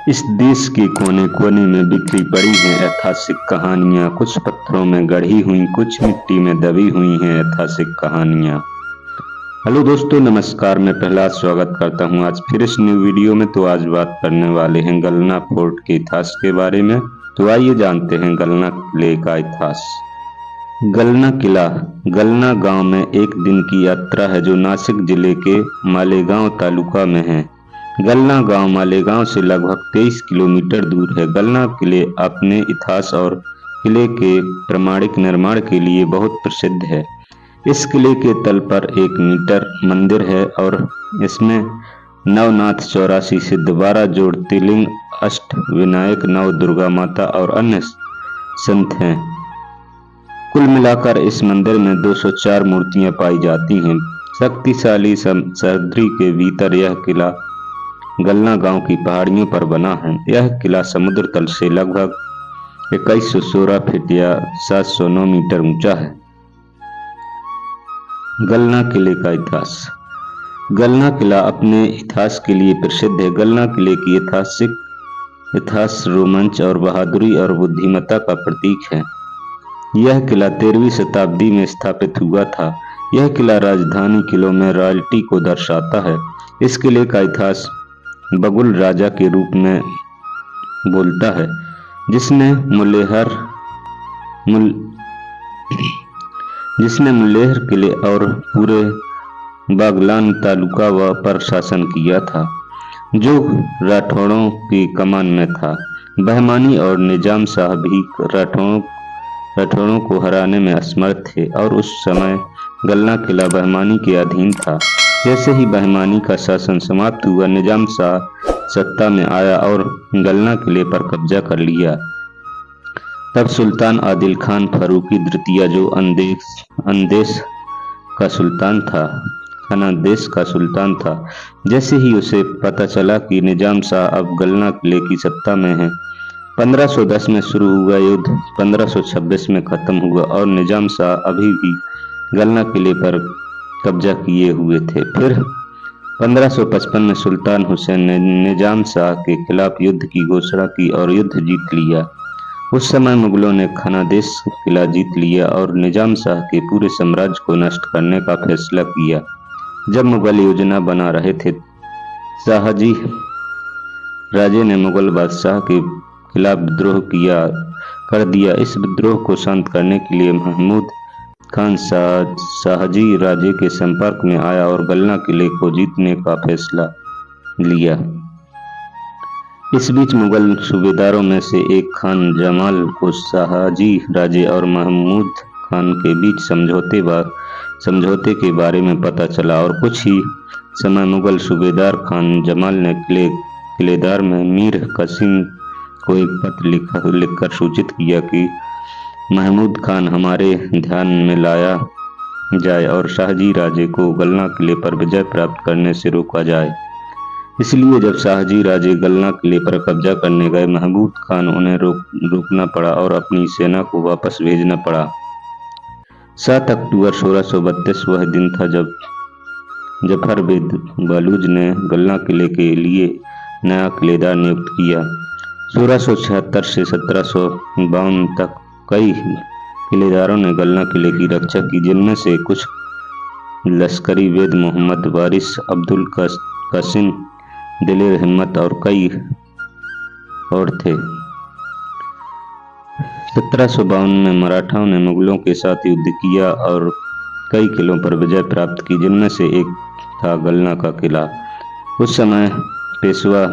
इस देश के कोने कोने में बिखरी पड़ी हैं ऐतिहासिक कहानियां, कुछ पत्थरों में गढ़ी हुई, कुछ मिट्टी में दबी हुई हैं ऐतिहासिक कहानियां। हेलो दोस्तों, नमस्कार। मैं प्रहलाद स्वागत करता हूं आज फिर इस न्यू वीडियो में। तो आज बात करने वाले हैं गलना फोर्ट के इतिहास के बारे में। तो आइए जानते हैं गलना किले का इतिहास। गलना किला गलना गांव में एक दिन की यात्रा है जो नासिक जिले के मालेगांव तालुका में है। गलना गांव मालेगांव से लगभग 23 किलोमीटर दूर है। गलना किले अपने इतिहास और किले के प्रमाणिक निर्माण के लिए बहुत प्रसिद्ध है। इस किले के तल पर 1 मीटर मंदिर है और इसमें नवनाथ 84 सिद्ध 12 ज्योतिर्लिंग, अष्ट विनायक, नव दुर्गा माता और अन्य संत हैं। कुल मिलाकर इस मंदिर में 204 मूर्तियां पाई जाती हैं। शक्तिशाली सरहदी के भीतर यह किला गलना गांव की पहाड़ियों पर बना है। यह किला समुद्र तल से लगभग 2116 फीट या 709 मीटर ऊंचा है। गलना किले का इतिहास। गलना किला अपने इतिहास के लिए प्रसिद्ध है। गलना किले की इतिहास रोमांच और बहादुरी और बुद्धिमत्ता का प्रतीक है। यह किला 13वीं शताब्दी में स्थापित हुआ था। यह किला राजधानी किलों में रॉयल्टी को दर्शाता है। इस किले का इतिहास बगुल राजा के रूप में बोलता है, जिसने मुल्लेहर किले और पूरे बागलान तालुका पर शासन किया था, जो राठौड़ों की कमान में था। बहमानी और निजाम शाह भी राठौड़ों को हराने में असमर्थ थे और उस समय गलना किला बहमानी के अधीन था। जैसे ही बहमानी का शासन समाप्त हुआ, निजाम शाह सत्ता में आया और गलना किले पर कब्जा कर लिया। तब सुल्तान आदिल खान फारूकी द्वितीय, जो खानादेश का सुल्तान था, जैसे ही उसे पता चला कि निजाम शाह अब गलना किले की सत्ता में है, 1510 में शुरू हुआ युद्ध 1526 में खत्म हुआ और निजाम शाह अभी भी गलना किले पर कब्जा किए हुए थे। फिर 1555 में सुल्तान हुसैन ने निजाम शाह के खिलाफ युद्ध की घोषणा की और युद्ध जीत लिया। उस समय मुगलों ने खानादेश किला जीत लिया और निजाम शाह के पूरे साम्राज्य को नष्ट करने का फैसला किया। जब मुगल योजना बना रहे थे, शाहजी राजे ने मुगल बादशाह के खिलाफ विद्रोह कर दिया। इस विद्रोह को शांत करने के लिए महमूद खान शाहजी राजे के संपर्क में आया और गलना किले को जीतने का फैसला लिया। इस बीच मुगल सूबेदारों में से एक खान जमाल को शाहजी राजे और महमूद खान के बीच समझौते के बारे में पता चला और कुछ ही समय मुगल सूबेदार खान जमाल ने किलेदार में मीर कासिम को एक पत्र लिखकर सूचित किया कि महमूद खान हमारे ध्यान में लाया जाए और शाहजी राजे को गलना किले पर विजय प्राप्त करने से रोका जाए। इसलिए जब शाहजी राजे गलना किले पर कब्जा करने गए, महमूद खान उन्हें रोकना पड़ा और अपनी सेना को वापस भेजना पड़ा। 7 अक्टूबर 1632 वह दिन था जब जफर बिन बलूच ने गलना किले के लिए नया किलेदार नियुक्त किया। 1676 से 1752 तक कई किलेदारों ने गलना किले की रक्षा की, जिनमें से कुछ लश्करी वेद मोहम्मद वारिस, अब्दुल कासिम, दिलेर हिम्मत और कई और थे। 1752 में मराठाओं ने मुगलों के साथ युद्ध किया और कई किलों पर विजय प्राप्त की, जिनमें से एक था गलना का किला। उस समय पेशवा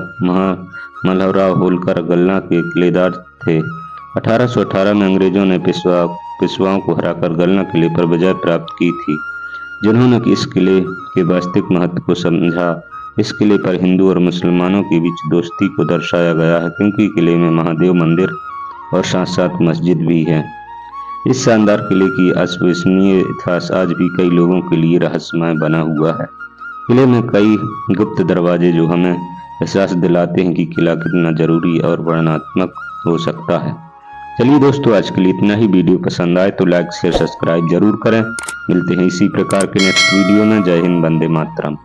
मल्हारराव होलकर गलना के किलेदार थे। 1818 में अंग्रेजों ने पेशवाओं को हराकर गलना किले पर विजय प्राप्त की थी, जिन्होंने इस किले के वास्तविक महत्व को समझा। इस किले पर हिंदू और मुसलमानों के बीच दोस्ती को दर्शाया गया है, क्योंकि किले में महादेव मंदिर और साथ मस्जिद भी है। इस शानदार किले की अविश्वसनीय इतिहास आज भी कई लोगों के लिए रहस्यमय बना हुआ है। किले में कई गुप्त दरवाजे जो हमें एहसास दिलाते हैं कि किला कितना जरूरी और वर्णनात्मक हो सकता है। चलिए दोस्तों, आज के लिए इतना ही। वीडियो पसंद आए तो लाइक शेयर सब्सक्राइब जरूर करें। मिलते हैं इसी प्रकार के नेक्स्ट वीडियो में। जय हिंद, वंदे मातरम।